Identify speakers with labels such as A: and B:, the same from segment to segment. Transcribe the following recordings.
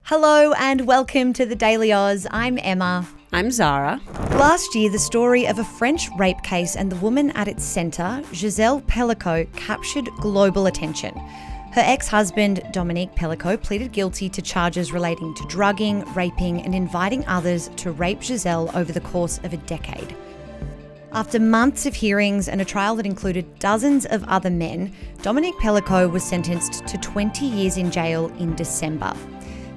A: Hello and welcome to the Daily Aus. I'm Emma.
B: I'm Zara.
A: Last year, the story of a French rape case and the woman at its centre, Gisèle Pelicot, captured global attention. Her ex-husband, Dominique Pelicot, pleaded guilty to charges relating to drugging, raping and inviting others to rape Gisèle over the course of a decade. After months of hearings and a trial that included dozens of other men, Dominique Pelicot was sentenced to 20 years in jail in December.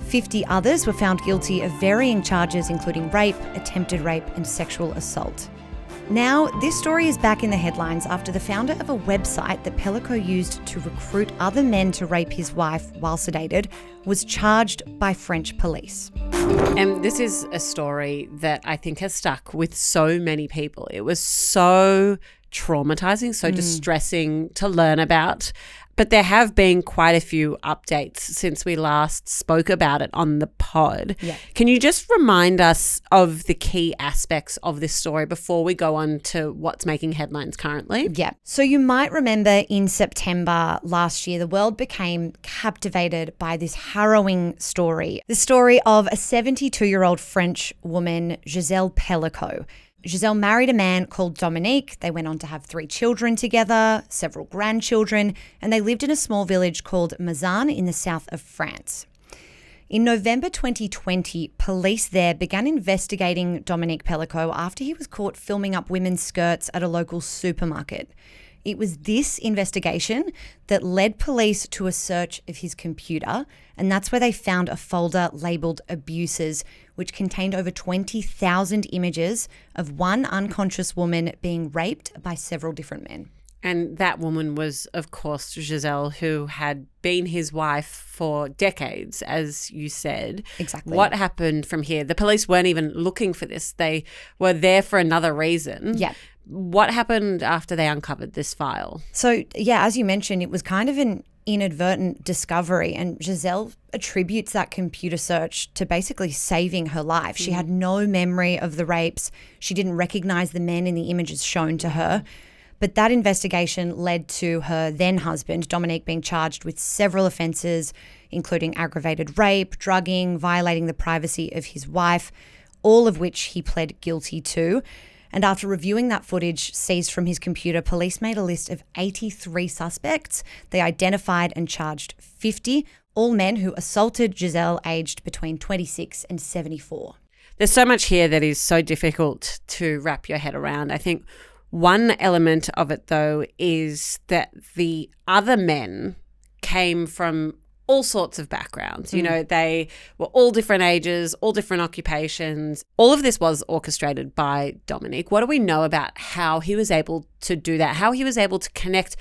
A: 50 others were found guilty of varying charges including rape, attempted rape and sexual assault. Now, this story is back in the headlines after the founder of a website that Pelicot used to recruit other men to rape his wife while sedated was charged by French police.
B: And this is a story that I think has stuck with so many people. It was so traumatizing, so distressing to learn about. But there have been quite a few updates since we last spoke about it on the pod.
A: Yeah.
B: Can you just remind us of the key aspects of this story before we go on to what's making headlines currently?
A: Yeah. So you might remember in September last year, the world became captivated by this harrowing story. The story of a 72-year-old French woman, Gisèle Pelicot. Gisèle married a man called Dominique. They went on to have 3 children together, several grandchildren, and they lived in a small village called Mazan in the south of France. In November 2020, police there began investigating Dominique Pelicot after he was caught filming up women's skirts at a local supermarket. It was this investigation that led police to a search of his computer, and that's where they found a folder labelled Abuses, which contained over 20,000 images of one unconscious woman being raped by several different men.
B: And that woman was, of course, Gisèle, who had been his wife for decades, as you said.
A: Exactly.
B: What happened from here? The police weren't even looking for this. They were there for another reason.
A: Yeah.
B: What happened after they uncovered this file?
A: So, yeah, as you mentioned, it was kind of an inadvertent discovery, and Gisèle attributes that computer search to basically saving her life. She had no memory of the rapes. She didn't recognize the men in the images shown to her. But that investigation led to her then husband, Dominique, being charged with several offences, including aggravated rape, drugging, violating the privacy of his wife, all of which he pled guilty to. And after reviewing that footage seized from his computer, police made a list of 83 suspects. They identified and charged 50, all men who assaulted Gisèle aged between 26 and 74.
B: There's so much here that is so difficult to wrap your head around. I think one element of it, though, is that the other men came from all sorts of backgrounds. You know, they were all different ages, all different occupations. All of this was orchestrated by Dominique. What do we know about how he was able to do that, how he was able to connect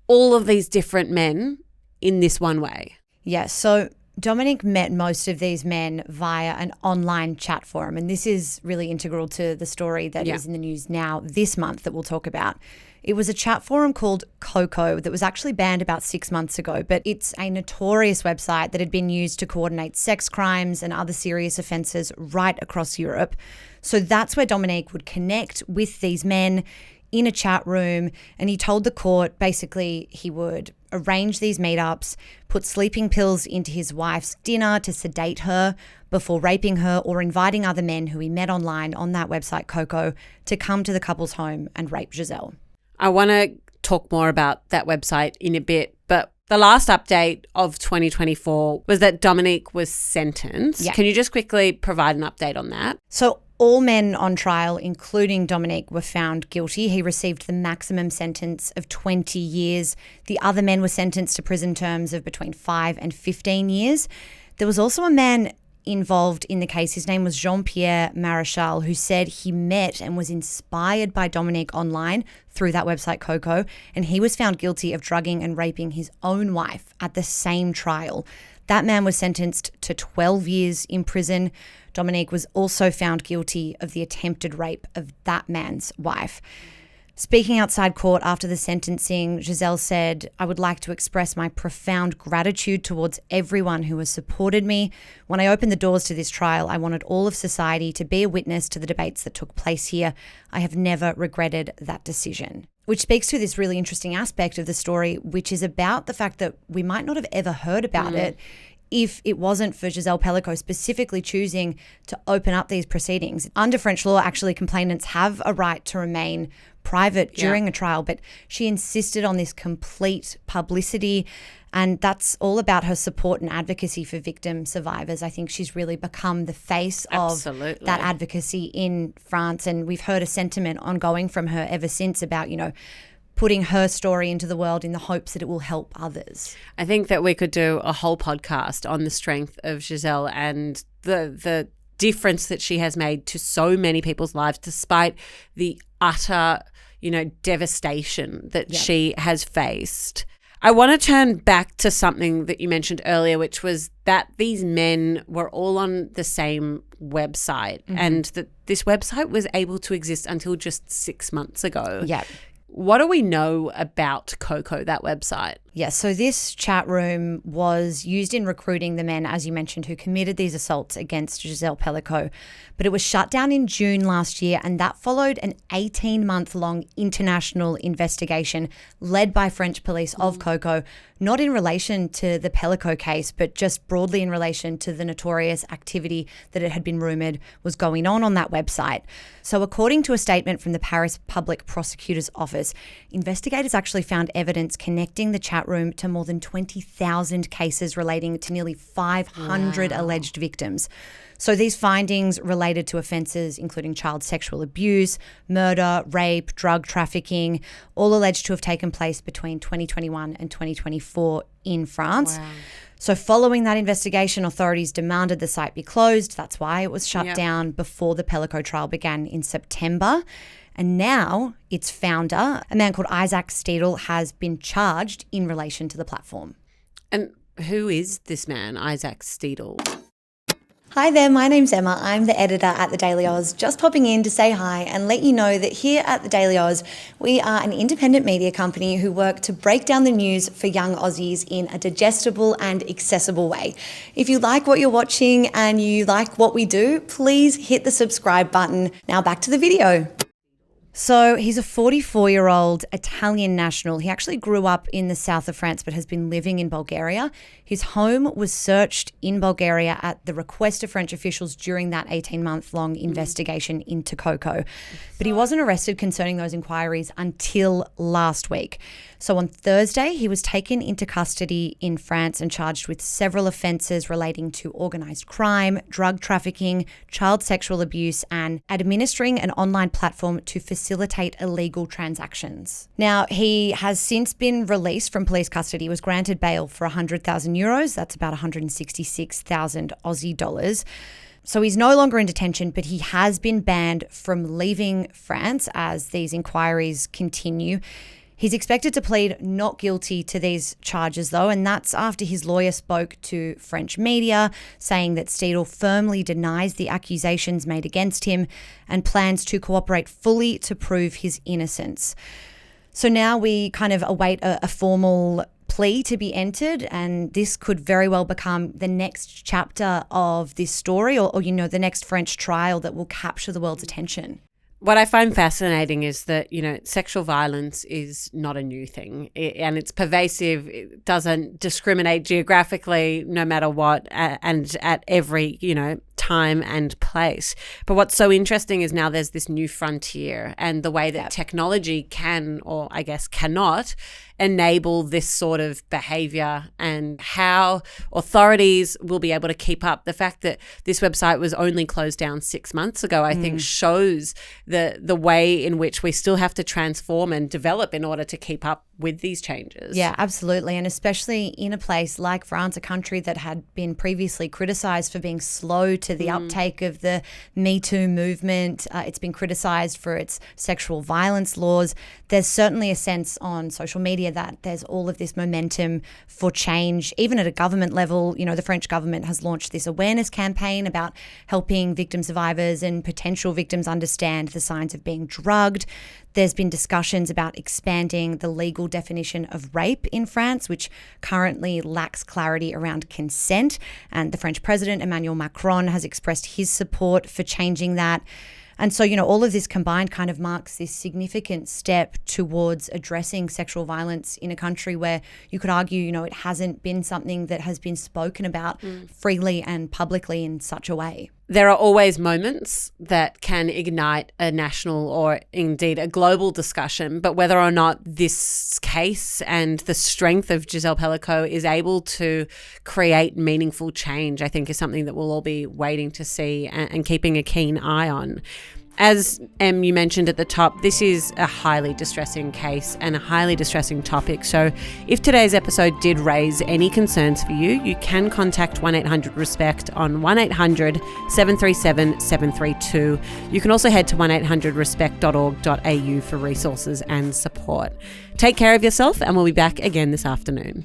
B: all of these different men in this one way?
A: Yeah, so Dominique met most of these men via an online chat forum, and this is really integral to the story that is in the news now this month that we'll talk about. It was a chat forum called Coco that was actually banned about 6 months ago, but it's a notorious website that had been used to coordinate sex crimes and other serious offences right across Europe. So that's where Dominique would connect with these men in a chat room, and he told the court basically he would arrange these meetups, put sleeping pills into his wife's dinner to sedate her before raping her, or inviting other men who he met online on that website Coco to come to the couple's home and rape Gisèle.
B: I want to talk more about that website in a bit, but the last update of 2024 was that Dominique was sentenced.
A: Yeah.
B: Can you just quickly provide an update on that?
A: So all men on trial, including Dominique, were found guilty. He received the maximum sentence of 20 years. The other men were sentenced to prison terms of between 5 and 15 years. There was also a man involved in the case. His name was Jean-Pierre Maréchal, who said he met and was inspired by Dominique online through that website Coco, and he was found guilty of drugging and raping his own wife at the same trial. That man was sentenced to 12 years in prison. Dominique was also found guilty of the attempted rape of that man's wife. Speaking outside court after the sentencing, Gisèle said, "I would like to express my profound gratitude towards everyone who has supported me. When I opened the doors to this trial, I wanted all of society to be a witness to the debates that took place here. I have never regretted that decision." Which speaks to this really interesting aspect of the story, which is about the fact that we might not have ever heard about it if it wasn't for Gisèle Pelicot specifically choosing to open up these proceedings. Under French law, actually, complainants have a right to remain private during a trial, but she insisted on this complete publicity. And that's all about her support and advocacy for victim survivors. I think she's really become the face of that advocacy in France. And we've heard a sentiment ongoing from her ever since about, putting her story into the world in the hopes that it will help others.
B: I think that we could do a whole podcast on the strength of Gisèle and the difference that she has made to so many people's lives, despite the utter, devastation that she has faced. I want to turn back to something that you mentioned earlier, which was that these men were all on the same website and that this website was able to exist until just 6 months ago.
A: Yeah.
B: What do we know about Coco, that website?
A: Yeah, so this chat room was used in recruiting the men, as you mentioned, who committed these assaults against Gisèle Pelicot. But it was shut down in June last year, and that followed an 18-month-long international investigation led by French police of Coco, not in relation to the Pelicot case, but just broadly in relation to the notorious activity that it had been rumoured was going on that website. So according to a statement from the Paris Public Prosecutor's Office, investigators actually found evidence connecting the chat room to more than 20,000 cases relating to nearly 500 alleged victims. So these findings related to offences including child sexual abuse, murder, rape, drug trafficking, all alleged to have taken place between 2021 and 2024 in France. Wow. So following that investigation, authorities demanded the site be closed. That's why it was shut down before the Pelicot trial began in September. And now its founder, a man called Isaac Seidler, has been charged in relation to the platform.
B: And who is this man, Isaac Seidler?
A: Hi there, my name's Emma. I'm the editor at The Daily Aus, just popping in to say hi and let you know that here at The Daily Aus, we are an independent media company who work to break down the news for young Aussies in a digestible and accessible way. If you like what you're watching and you like what we do, please hit the subscribe button. Now back to the video. So he's a 44-year-old Italian national. He actually grew up in the south of France but has been living in Bulgaria. His home was searched in Bulgaria at the request of French officials during that 18-month-long investigation into Coco. But he wasn't arrested concerning those inquiries until last week. So on Thursday, he was taken into custody in France and charged with several offences relating to organised crime, drug trafficking, child sexual abuse, and administering an online platform to facilitate illegal transactions. Now, he has since been released from police custody. He was granted bail for €100,000. That's about 166,000 Aussie dollars. So he's no longer in detention, but he has been banned from leaving France as these inquiries continue. He's expected to plead not guilty to these charges, though, and that's after his lawyer spoke to French media, saying that Seidler firmly denies the accusations made against him and plans to cooperate fully to prove his innocence. So now we kind of await a formal plea to be entered, and this could very well become the next chapter of this story or the next French trial that will capture the world's attention.
B: What I find fascinating is that, sexual violence is not a new thing and it's pervasive. It doesn't discriminate geographically, no matter what, and at every, time and place. But what's so interesting is now there's this new frontier and the way that technology can, or I guess cannot, enable this sort of behavior and how authorities will be able to keep up. The fact that this website was only closed down 6 months ago, I think shows the way in which we still have to transform and develop in order to keep up with these changes.
A: Yeah, absolutely. And especially in a place like France, a country that had been previously criticised for being slow to the uptake of the Me Too movement. It's been criticised for its sexual violence laws. There's certainly a sense on social media that there's all of this momentum for change. Even at a government level, the French government has launched this awareness campaign about helping victim survivors and potential victims understand the signs of being drugged. There's been discussions about expanding the legal definition of rape in France, which currently lacks clarity around consent. And the French president, Emmanuel Macron, has expressed his support for changing that. And so, all of this combined kind of marks this significant step towards addressing sexual violence in a country where you could argue, it hasn't been something that has been spoken about freely and publicly in such a way.
B: There are always moments that can ignite a national or indeed a global discussion, but whether or not this case and the strength of Gisèle Pelicot is able to create meaningful change, I think is something that we'll all be waiting to see and keeping a keen eye on. As you mentioned at the top, this is a highly distressing case and a highly distressing topic. So if today's episode did raise any concerns for you, you can contact 1-800-RESPECT on 1-800-737-732. You can also head to 1-800-RESPECT.org.au for resources and support. Take care of yourself, and we'll be back again this afternoon.